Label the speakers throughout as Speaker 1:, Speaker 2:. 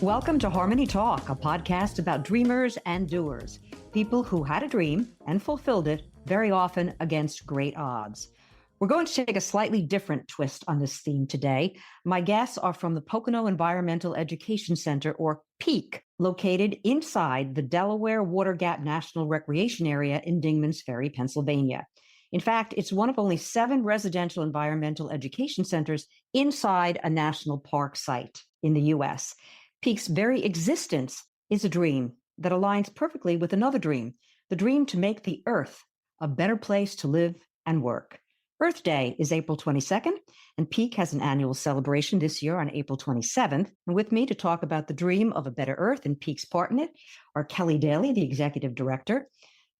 Speaker 1: Welcome to HarmonyTALK, a podcast about dreamers and doers, people who had a dream and fulfilled it, very often against great odds. We're going to take a slightly different twist on this theme today. My guests are from the Pocono Environmental Education Center, or PEEC, located inside the Delaware Water Gap National Recreation Area in Dingman's Ferry, Pennsylvania. In fact, it's one of only 7 residential environmental education centers inside a national park site in the U.S. PEEC's very existence is a dream that aligns perfectly with another dream, the dream to make the Earth a better place to live and work. Earth Day is April 22nd, and PEEC has an annual celebration this year on April 27th. And with me to talk about the dream of a better Earth and PEEC's part in it are Kelly Daly, the Executive Director,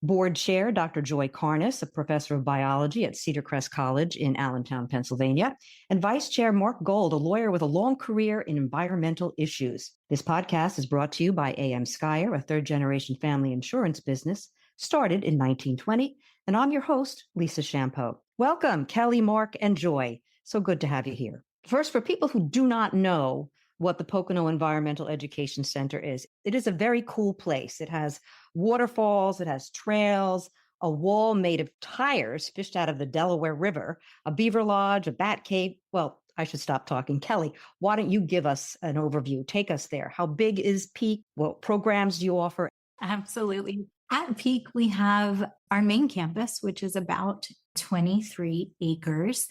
Speaker 1: Board Chair Dr. Joy Karnas, a professor of biology at Cedar Crest College in Allentown, Pennsylvania, and Vice Chair Marc, a lawyer with a long career in environmental issues. This podcast is brought to you by AM Skyer, a third-generation family insurance business started in 1920, and I'm your host, Lisa Champeau. Welcome, Kelly, Marc, and Joy. So good to have you here. First, for people who do not know what the Pocono Environmental Education Center is, it is a very cool place. It has waterfalls, it has trails, a wall made of tires fished out of the Delaware River, a beaver lodge, a bat cave. Well, I should stop talking. Kelly, why don't you give us an overview? Take us there. How big is PEEC? What programs do you offer?
Speaker 2: Absolutely. At PEEC, we have our main campus, which is about 23 acres.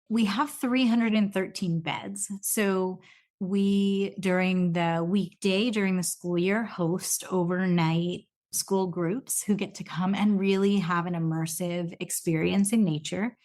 Speaker 2: We have 313 beds. So we, during the weekday, during the school year, host overnight school groups who get to come and really have an immersive experience in nature.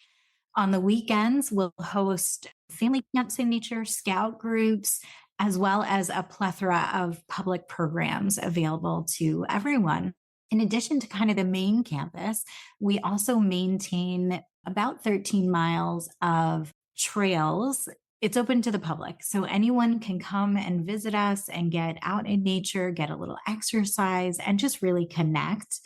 Speaker 2: On the weekends, we'll host family camps in nature, scout groups, as well as a plethora of public programs available to everyone. In addition to kind of the main campus, we also maintain about 13 miles of trails. It's open to the public, so anyone can come and visit us and get out in nature, get a little exercise, and just really connect.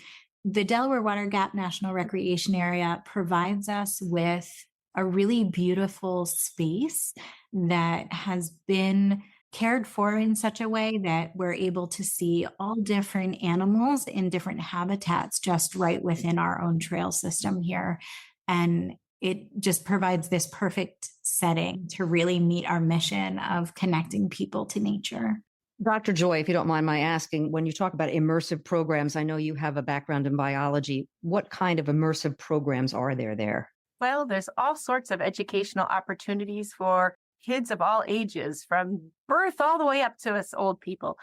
Speaker 2: The Delaware Water Gap National Recreation Area provides us with a really beautiful space that has been cared for in such a way that we're able to see all different animals in different habitats just right within our own trail system here. And it just provides this perfect setting to really meet our mission of connecting people to nature.
Speaker 1: Dr. Joy, if you don't mind my asking, when you talk about immersive programs, I know you have a background in biology. What kind of immersive programs are there?
Speaker 3: Well, there's all sorts of educational opportunities for kids of all ages, from birth all the way up to us old people.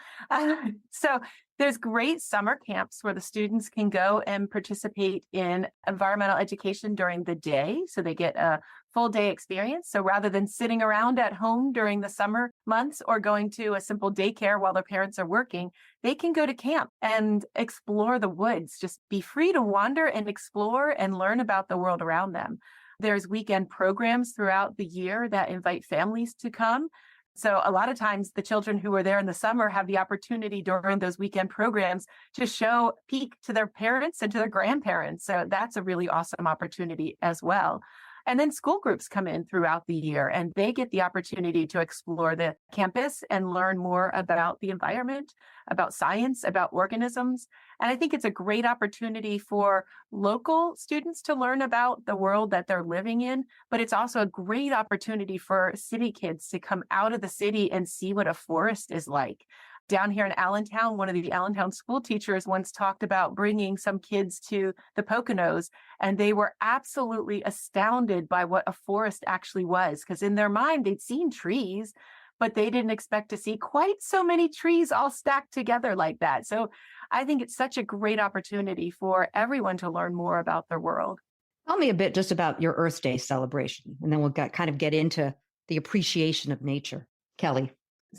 Speaker 3: So there's great summer camps where the students can go and participate in environmental education during the day. So they get a full day experience. So rather than sitting around at home during the summer months or going to a simple daycare while their parents are working, they can go to camp and explore the woods, just be free to wander and explore and learn about the world around them. There's weekend programs throughout the year that invite families to come. So a lot of times the children who are there in the summer have the opportunity during those weekend programs to show PEEC to their parents and to their grandparents. So that's a really awesome opportunity as well. And then school groups come in throughout the year and they get the opportunity to explore the campus and learn more about the environment, about science, about organisms. And I think it's a great opportunity for local students to learn about the world that they're living in, but it's also a great opportunity for city kids to come out of the city and see what a forest is like. Down here in Allentown, one of the Allentown school teachers once talked about bringing some kids to the Poconos, and they were absolutely astounded by what a forest actually was, because in their mind, they'd seen trees, but they didn't expect to see quite so many trees all stacked together like that. So I think it's such a great opportunity for everyone to learn more about their world.
Speaker 1: Tell me a bit just about your Earth Day celebration, and then we'll kind of get into the appreciation of nature. Kelly.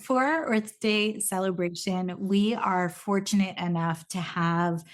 Speaker 2: For our Earth Day celebration, we are fortunate enough to have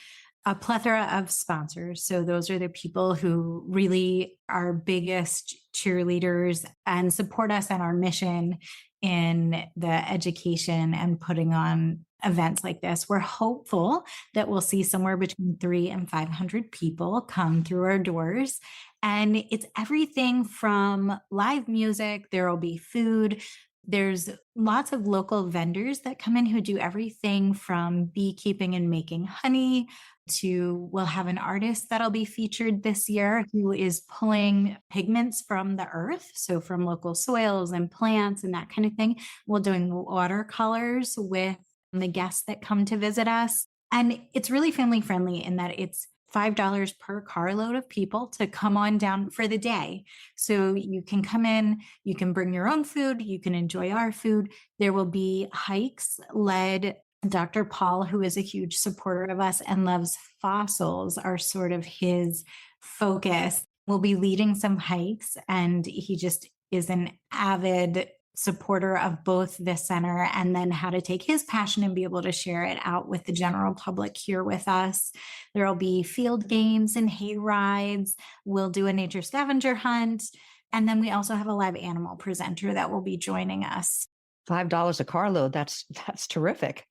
Speaker 2: a plethora of sponsors. So those are the people who really are biggest cheerleaders and support us and our mission in the education and putting on events like this. We're hopeful that we'll see somewhere between 300 and 500 people come through our doors. And it's everything from live music, there will be food, There's lots of local vendors that come in who do everything from beekeeping and making honey to we'll have an artist that'll be featured this year who is pulling pigments from the earth. So from local soils and plants and that kind of thing. We're doing watercolors with the guests that come to visit us. And it's really family friendly in that it's $5 per carload of people to come on down for the day. So you can come in, you can bring your own food, you can enjoy our food. There will be hikes led. Dr. Paul, who is a huge supporter of us and loves fossils, are sort of his focus, will be leading some hikes. And he just is an avid supporter of both the center and then how to take his passion and be able to share it out with the general public here with us. There will be field games and hay rides. We'll do a nature scavenger hunt. And then we also have a live animal presenter that will be joining us.
Speaker 1: $5 a carload. That's terrific.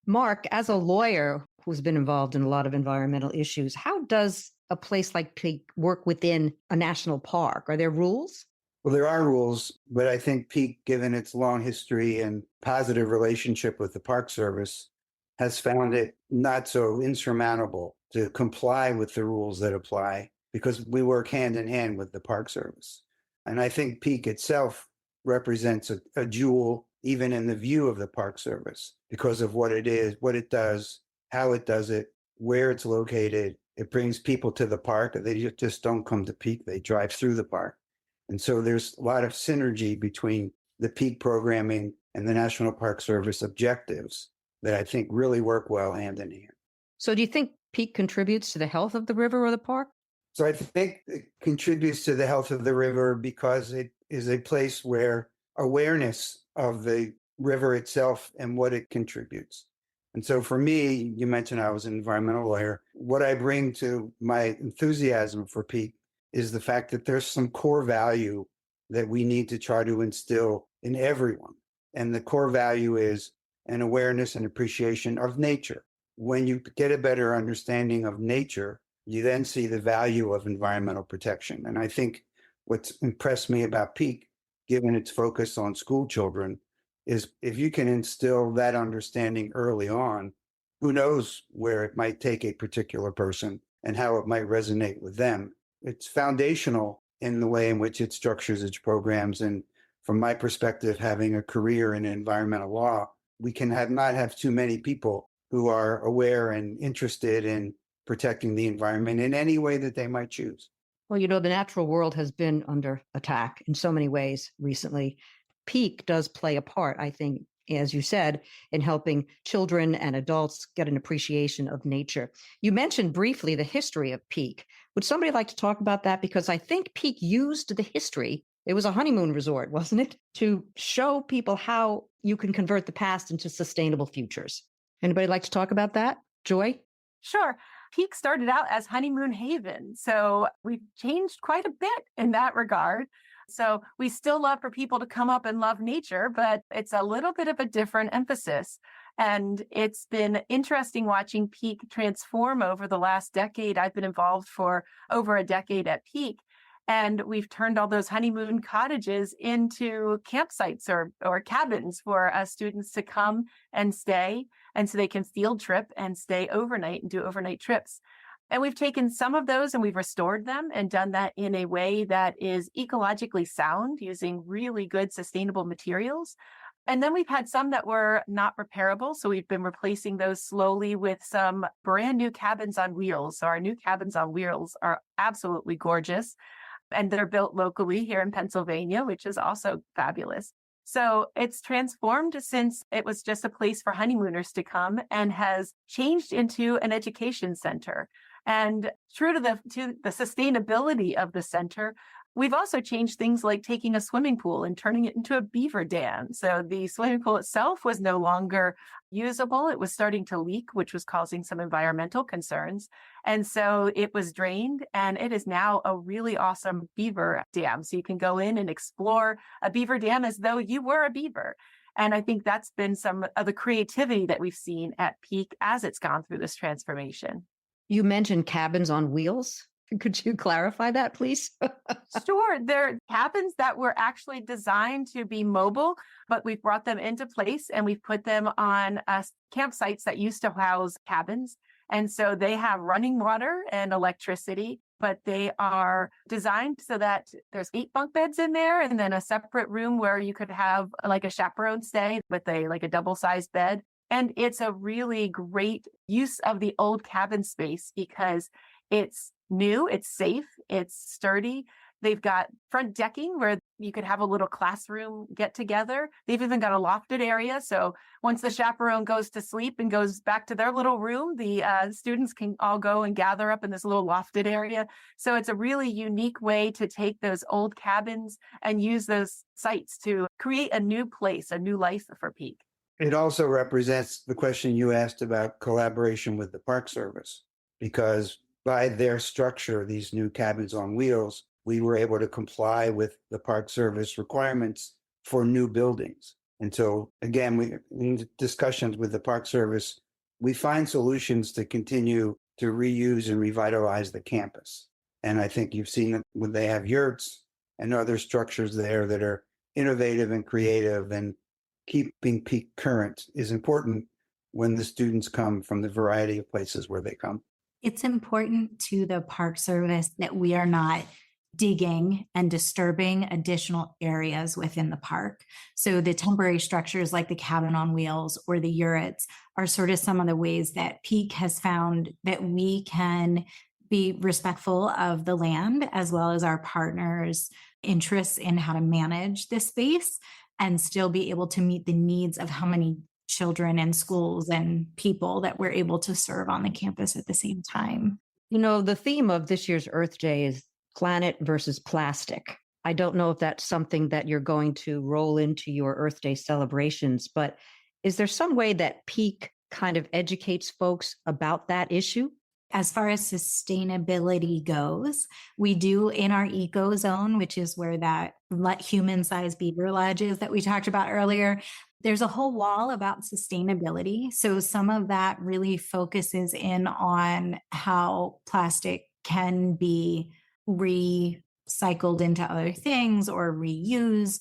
Speaker 1: Marc, as a lawyer who's been involved in a lot of environmental issues, how does a place like PEEC work within a national park? Are there rules?
Speaker 4: Well, there are rules, but I think PEEC, given its long history and positive relationship with the Park Service, has found it not so insurmountable to comply with the rules that apply because we work hand in hand with the Park Service. And I think PEEC itself represents a jewel even in the view of the Park Service because of what it is, what it does, how it does it, where it's located. It brings people to the park. They just don't come to PEEC. They drive through the park. And so there's a lot of synergy between the PEEC programming and the National Park Service objectives that I think really work well hand in hand.
Speaker 1: So do you think PEEC contributes to the health of the river or the park?
Speaker 4: So I think it contributes to the health of the river because it is a place where awareness of the river itself and what it contributes. And so for me, you mentioned I was an environmental lawyer. What I bring to my enthusiasm for PEEC is the fact that there's some core value that we need to try to instill in everyone. And the core value is an awareness and appreciation of nature. When you get a better understanding of nature, you then see the value of environmental protection. And I think what's impressed me about PEEC, given its focus on school children, is if you can instill that understanding early on, who knows where it might take a particular person and how it might resonate with them. It's foundational in the way in which it structures its programs. And from my perspective, having a career in environmental law, we can not have too many people who are aware and interested in protecting the environment in any way that they might choose.
Speaker 1: Well, the natural world has been under attack in so many ways recently. PEEC does play a part, I think, as you said, in helping children and adults get an appreciation of nature. You mentioned briefly the history of PEEC. Would somebody like to talk about that? Because I think PEEC used the history. It was a honeymoon resort, wasn't it? To show people how you can convert the past into sustainable futures. Anybody like to talk about that? Joy?
Speaker 3: Sure. PEEC started out as Honeymoon Haven. So we've changed quite a bit in that regard. So we still love for people to come up and love nature, but it's a little bit of a different emphasis. And it's been interesting watching PEEC transform over the last decade. I've been involved for over a decade at PEEC. And we've turned all those honeymoon cottages into campsites or cabins for students to come and stay. And so they can field trip and stay overnight and do overnight trips. And we've taken some of those and we've restored them and done that in a way that is ecologically sound using really good sustainable materials. And then we've had some that were not repairable. So we've been replacing those slowly with some brand new cabins on wheels. So our new cabins on wheels are absolutely gorgeous. And they're built locally here in Pennsylvania, which is also fabulous. So it's transformed since it was just a place for honeymooners to come and has changed into an education center. And true to the sustainability of the center, we've also changed things like taking a swimming pool and turning it into a beaver dam. So the swimming pool itself was no longer usable. It was starting to leak, which was causing some environmental concerns. And so it was drained, and it is now a really awesome beaver dam. So you can go in and explore a beaver dam as though you were a beaver. And I think that's been some of the creativity that we've seen at PEEC as it's gone through this transformation.
Speaker 1: You mentioned cabins on wheels. Could you clarify that, please?
Speaker 3: Sure. They're cabins that were actually designed to be mobile, but we've brought them into place and we've put them on campsites that used to house cabins. And so they have running water and electricity, but they are designed so that there's 8 bunk beds in there and then a separate room where you could have like a chaperone stay with a double-sized bed. And it's a really great use of the old cabin space because it's new, it's safe, it's sturdy. They've got front decking where you could have a little classroom get together. They've even got a lofted area. So once the chaperone goes to sleep and goes back to their little room, the students can all go and gather up in this little lofted area. So it's a really unique way to take those old cabins and use those sites to create a new place, a new life for PEEC.
Speaker 4: It also represents the question you asked about collaboration with the Park Service, because by their structure, these new cabins on wheels, we were able to comply with the Park Service requirements for new buildings. And so, again, we in discussions with the Park Service, we find solutions to continue to reuse and revitalize the campus. And I think you've seen it when they have yurts and other structures there that are innovative and creative, and keeping PEEC current is important when the students come from the variety of places where they come.
Speaker 2: It's important to the Park Service that we are not digging and disturbing additional areas within the park. So the temporary structures like the cabin on wheels or the yurts are sort of some of the ways that PEEC has found that we can be respectful of the land as well as our partners' interests in how to manage this space and still be able to meet the needs of how many children and schools and people that we're able to serve on the campus at the same time.
Speaker 1: You know, the theme of this year's Earth Day is planet versus plastic. I don't know if that's something that you're going to roll into your Earth Day celebrations, but is there some way that PEEC kind of educates folks about that issue?
Speaker 2: As far as sustainability goes, we do in our eco zone, which is where that human-sized beaver lodge is that we talked about earlier. There's a whole wall about sustainability. So some of that really focuses in on how plastic can be recycled into other things or reused.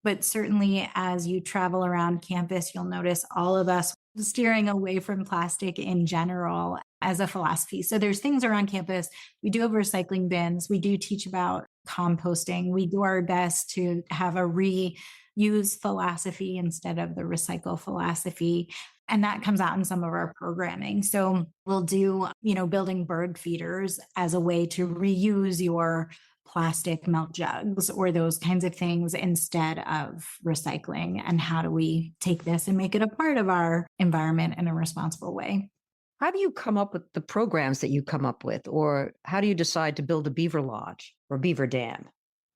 Speaker 2: But certainly as you travel around campus, you'll notice all of us steering away from plastic in general as a philosophy. So there's things around campus. We do have recycling bins. We do teach about composting. We do our best to have a reuse philosophy instead of the recycle philosophy. And that comes out in some of our programming. So we'll do, building bird feeders as a way to reuse your plastic milk jugs or those kinds of things instead of recycling. And how do we take this and make it a part of our environment in a responsible way?
Speaker 1: How do you come up with the programs that you come up with? Or how do you decide to build a beaver lodge or beaver dam?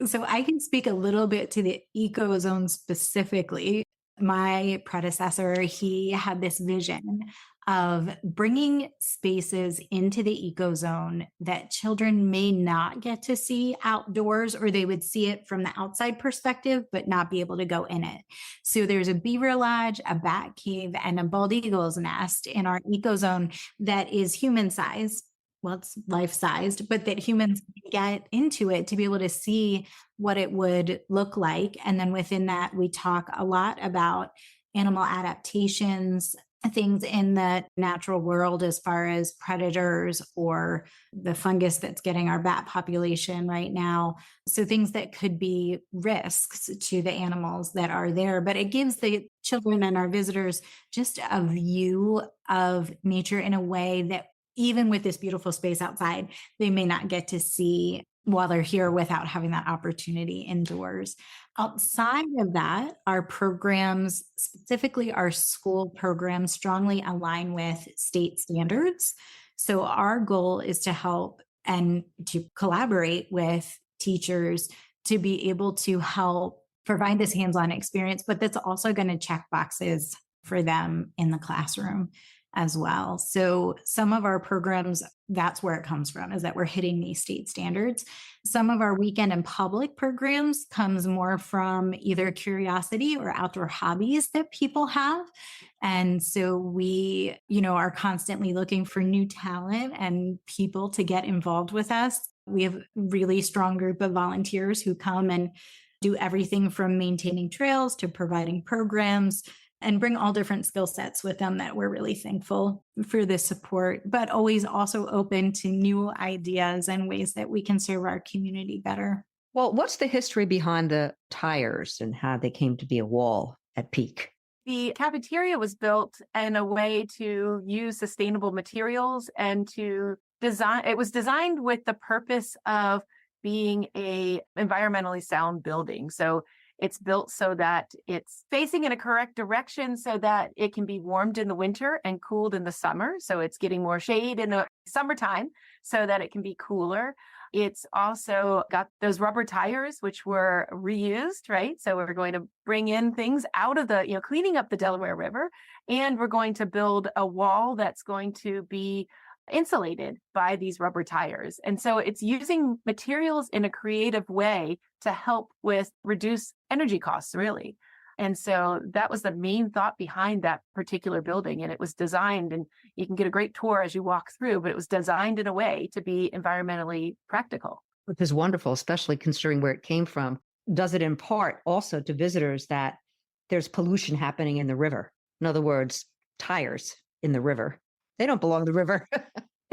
Speaker 2: So I can speak a little bit to the eco zone specifically. My predecessor, he had this vision of bringing spaces into the eco zone that children may not get to see outdoors, or they would see it from the outside perspective, but not be able to go in it. So there's a beaver lodge, a bat cave, and a bald eagle's nest in our eco zone that is human sized. Well, it's life-sized, but that humans get into it to be able to see what it would look like. And then within that, we talk a lot about animal adaptations, things in the natural world as far as predators or the fungus that's getting our bat population right now. So things that could be risks to the animals that are there, but it gives the children and our visitors just a view of nature in a way that even with this beautiful space outside, they may not get to see while they're here without having that opportunity indoors. Outside of that, our programs, specifically our school programs, strongly align with state standards. So our goal is to help and to collaborate with teachers to be able to help provide this hands-on experience, but that's also going to check boxes for them in the classroom as well. So some of our programs, that's where it comes from, is that we're hitting these state standards. Some of our weekend and public programs comes more from either curiosity or outdoor hobbies that people have. And so we, are constantly looking for new talent and people to get involved with us We have a really strong group of volunteers who come and do everything from maintaining trails to providing programs and bring all different skill sets with them that we're really thankful for this support, but always also open to new ideas and ways that we can serve our community better.
Speaker 1: Well, what's the history behind the tires and how they came to be a wall at PEEC?
Speaker 3: The cafeteria was built in a way to use sustainable materials and to design. It was designed with the purpose of being a environmentally sound building. So it's built so that it's facing in a correct direction so that it can be warmed in the winter and cooled in the summer. So it's getting more shade in the summertime so that it can be cooler. It's also got those rubber tires, which were reused, right? So we're going to bring in things out of the, cleaning up the Delaware River, and we're going to build a wall that's going to be insulated by these rubber tires. And so it's using materials in a creative way to help with reduce energy costs, really. And so that was the main thought behind that particular building. And it was designed, and you can get a great tour as you walk through, but it was designed in a way to be environmentally practical.
Speaker 1: Which is wonderful, especially considering where it came from. Does it impart also to visitors that there's pollution happening in the river? In other words, tires in the river. They don't belong in the river.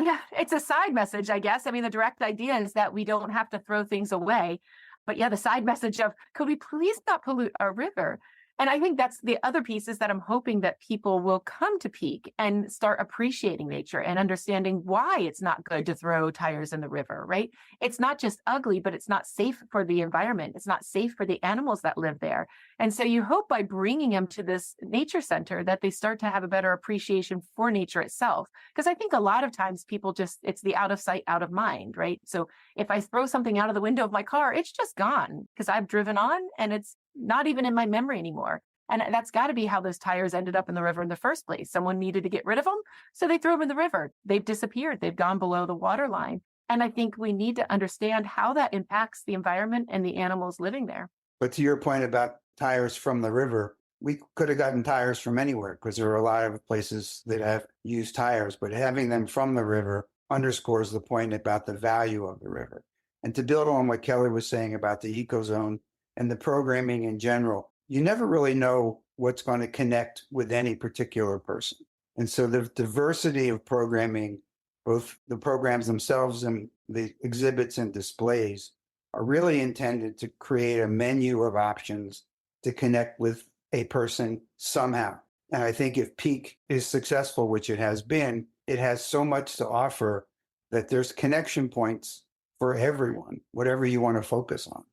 Speaker 3: Yeah, it's a side message, I guess. I mean, the direct idea is that we don't have to throw things away. But yeah, the side message of, could we please not pollute our river? And I think that's the other piece, is that I'm hoping that people will come to PEEC and start appreciating nature and understanding why it's not good to throw tires in the river, right? It's not just ugly, but it's not safe for the environment. It's not safe for the animals that live there. And so you hope by bringing them to this nature center that they start to have a better appreciation for nature itself. Because I think a lot of times people it's the out of sight, out of mind, right? So if I throw something out of the window of my car, it's just gone because I've driven on and it's not even in my memory anymore. And that's got to be how those tires ended up in the river in the first place. Someone needed to get rid of them, so they threw them in the river. They've disappeared. They've gone below the water line. And I think we need to understand how that impacts the environment and the animals living there.
Speaker 4: But to your point about tires from the river, we could have gotten tires from anywhere because there are a lot of places that have used tires, but having them from the river underscores the point about the value of the river. And to build on what Kelly was saying about the ecozone and the programming in general, you never really know what's going to connect with any particular person. And so the diversity of programming, both the programs themselves and the exhibits and displays, are really intended to create a menu of options to connect with a person somehow. And I think if PEEC is successful, which it has been, it has so much to offer that there's connection points for everyone, whatever you want to focus on.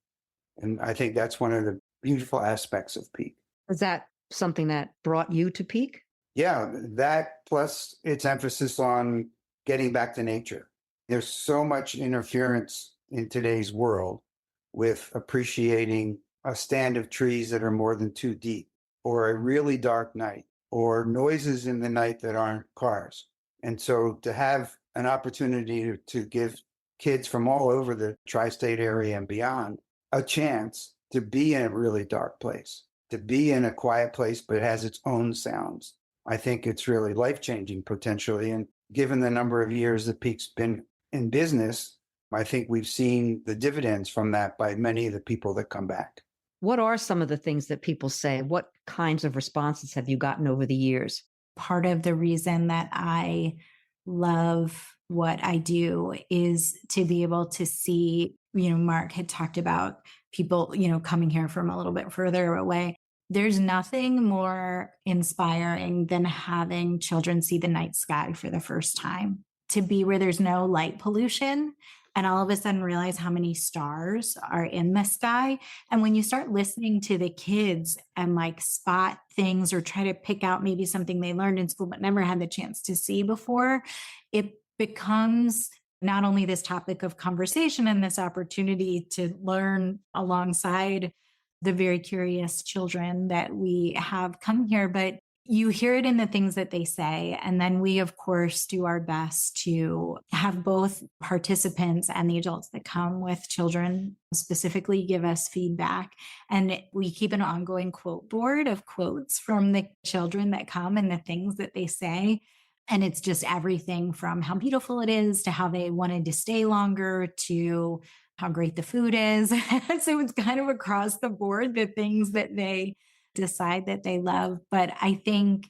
Speaker 4: And I think that's one of the beautiful aspects of PEEC.
Speaker 1: Is that something that brought you to PEEC?
Speaker 4: Yeah, that plus its emphasis on getting back to nature. There's so much interference in today's world with appreciating a stand of trees that are more than 2 deep, or a really dark night, or noises in the night that aren't cars. And so to have an opportunity to give kids from all over the tri-state area and beyond a chance to be in a really dark place, to be in a quiet place, but it has its own sounds. I think it's really life-changing potentially. And given the number of years that PEEC's been in business, I think we've seen the dividends from that by many of the people that come back.
Speaker 1: What are some of the things that people say? What kinds of responses have you gotten over the years?
Speaker 2: Part of the reason that I love what I do is to be able to see, Marc had talked about people, coming here from a little bit further away. There's nothing more inspiring than having children see the night sky for the first time, to be where there's no light pollution and all of a sudden realize how many stars are in the sky. And when you start listening to the kids and spot things or try to pick out maybe something they learned in school but never had the chance to see before, it becomes not only this topic of conversation and this opportunity to learn alongside the very curious children that we have come here, but you hear it in the things that they say. And then we, of course, do our best to have both participants and the adults that come with children specifically give us feedback. And we keep an ongoing quote board of quotes from the children that come and the things that they say. And it's just everything from how beautiful it is to how they wanted to stay longer to how great the food is. So it's kind of across the board, the things that they decide that they love. But I think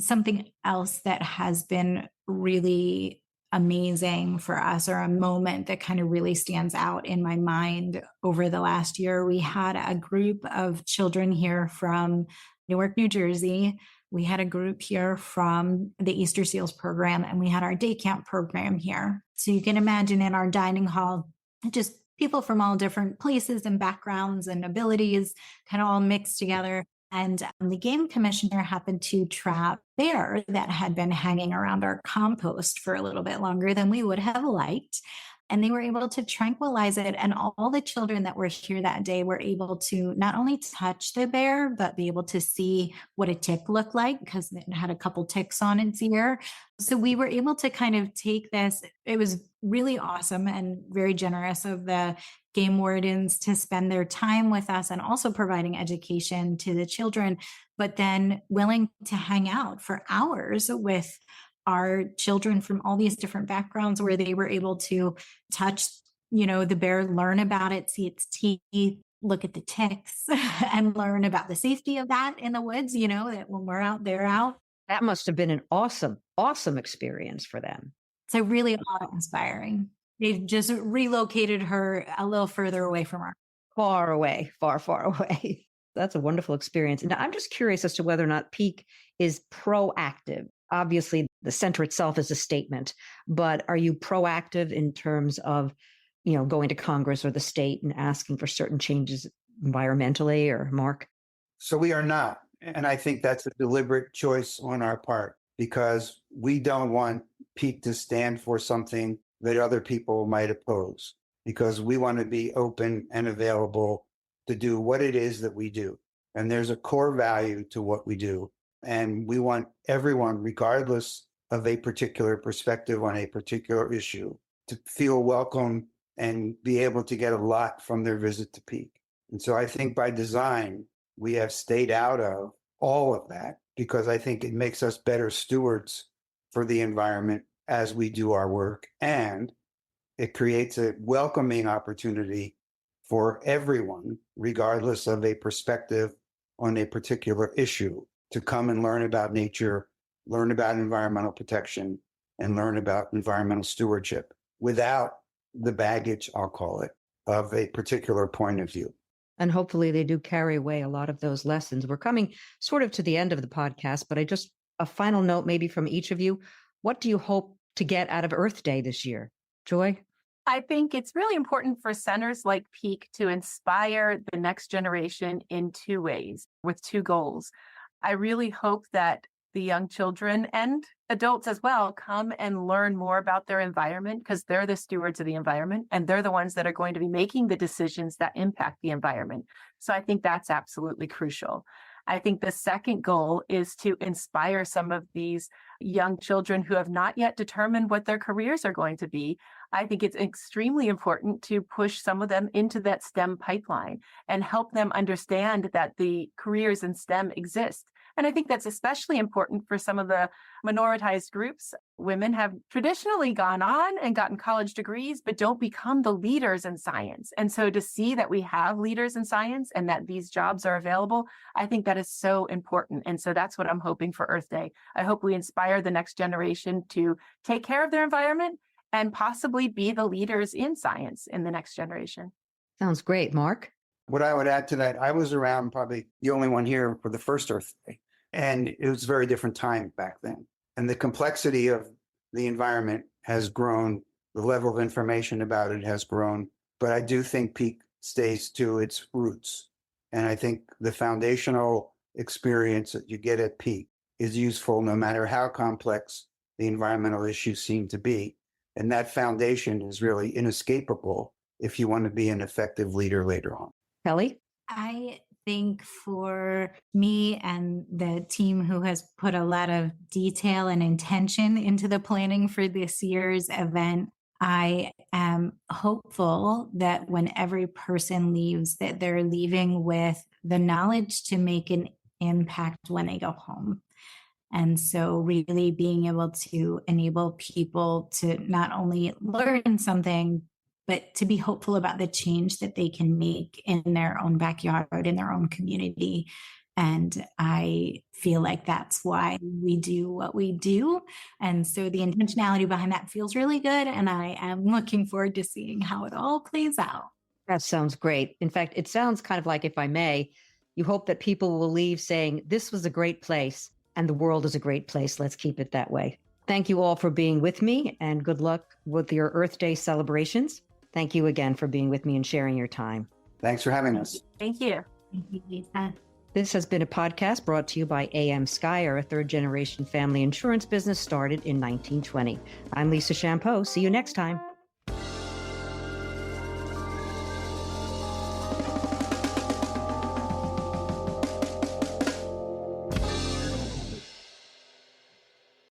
Speaker 2: something else that has been really amazing for us, or a moment that kind of really stands out in my mind over the last year, we had a group of children here from Newark, New Jersey. We had a group here from the Easter Seals program, and we had our day camp program here. So you can imagine in our dining hall, just people from all different places and backgrounds and abilities kind of all mixed together. And the game commissioner happened to trap a bear that had been hanging around our compost for a little bit longer than we would have liked. And they were able to tranquilize it. And all the children that were here that day were able to not only touch the bear, but be able to see what a tick looked like, because it had a couple ticks on its ear. So we were able to kind of take this. It was really awesome and very generous of the game wardens to spend their time with us and also providing education to the children, but then willing to hang out for hours with our children from all these different backgrounds, where they were able to touch, the bear, learn about it, see its teeth, look at the ticks, and learn about the safety of that in the woods, that when we're out, they're out.
Speaker 1: That must have been an awesome, awesome experience for them.
Speaker 2: So really awe-inspiring. They've just relocated her a little further away from her.
Speaker 1: Far away, far, far away. That's a wonderful experience. Now, I'm just curious as to whether or not PEEC is proactive. Obviously, the center itself is a statement, but are you proactive in terms of, going to Congress or the state and asking for certain changes environmentally, or Marc?
Speaker 4: So we are not. And I think that's a deliberate choice on our part, because we don't want PEEC to stand for something that other people might oppose, because we want to be open and available to do what it is that we do. And there's a core value to what we do. And we want everyone, regardless of a particular perspective on a particular issue, to feel welcome and be able to get a lot from their visit to PEEC. And so I think by design, we have stayed out of all of that, because I think it makes us better stewards for the environment as we do our work. And it creates a welcoming opportunity for everyone, regardless of a perspective on a particular issue, to come and learn about nature, learn about environmental protection, and learn about environmental stewardship without the baggage, I'll call it, of a particular point of view.
Speaker 1: And hopefully they do carry away a lot of those lessons. We're coming sort of to the end of the podcast, but a final note maybe from each of you. What do you hope to get out of Earth Day this year? Joy?
Speaker 3: I think it's really important for centers like PEEC to inspire the next generation in two ways, with two goals. I really hope that the young children and adults as well come and learn more about their environment, because they're the stewards of the environment, and they're the ones that are going to be making the decisions that impact the environment. So I think that's absolutely crucial. I think the second goal is to inspire some of these young children who have not yet determined what their careers are going to be. I think it's extremely important to push some of them into that STEM pipeline and help them understand that the careers in STEM exist. And I think that's especially important for some of the minoritized groups. Women have traditionally gone on and gotten college degrees, but don't become the leaders in science. And so to see that we have leaders in science and that these jobs are available, I think that is so important. And so that's what I'm hoping for Earth Day. I hope we inspire the next generation to take care of their environment and possibly be the leaders in science in the next generation.
Speaker 1: Sounds great. Marc?
Speaker 4: What I would add to that, I was around, probably the only one here for the first Earth Day. And it was a very different time back then. And the complexity of the environment has grown. The level of information about it has grown. But I do think PEEC stays to its roots. And I think the foundational experience that you get at PEEC is useful no matter how complex the environmental issues seem to be. And that foundation is really inescapable if you want to be an effective leader later on.
Speaker 1: Kelly?
Speaker 2: I think for me and the team who has put a lot of detail and intention into the planning for this year's event, I am hopeful that when every person leaves, that they're leaving with the knowledge to make an impact when they go home. And so really being able to enable people to not only learn something, but to be hopeful about the change that they can make in their own backyard, in their own community. And I feel like that's why we do what we do. And so the intentionality behind that feels really good. And I am looking forward to seeing how it all plays out.
Speaker 1: That sounds great. In fact, it sounds kind of like, if I may, you hope that people will leave saying, this was a great place and the world is a great place. Let's keep it that way. Thank you all for being with me, and good luck with your Earth Day celebrations. Thank you again for being with me and sharing your time.
Speaker 4: Thanks for having us.
Speaker 3: Thank you.
Speaker 2: Thank you, Lisa.
Speaker 1: This has been a podcast brought to you by AM Skyer, a third-generation family insurance business started in 1920. I'm Lisa Champeau. See you next time.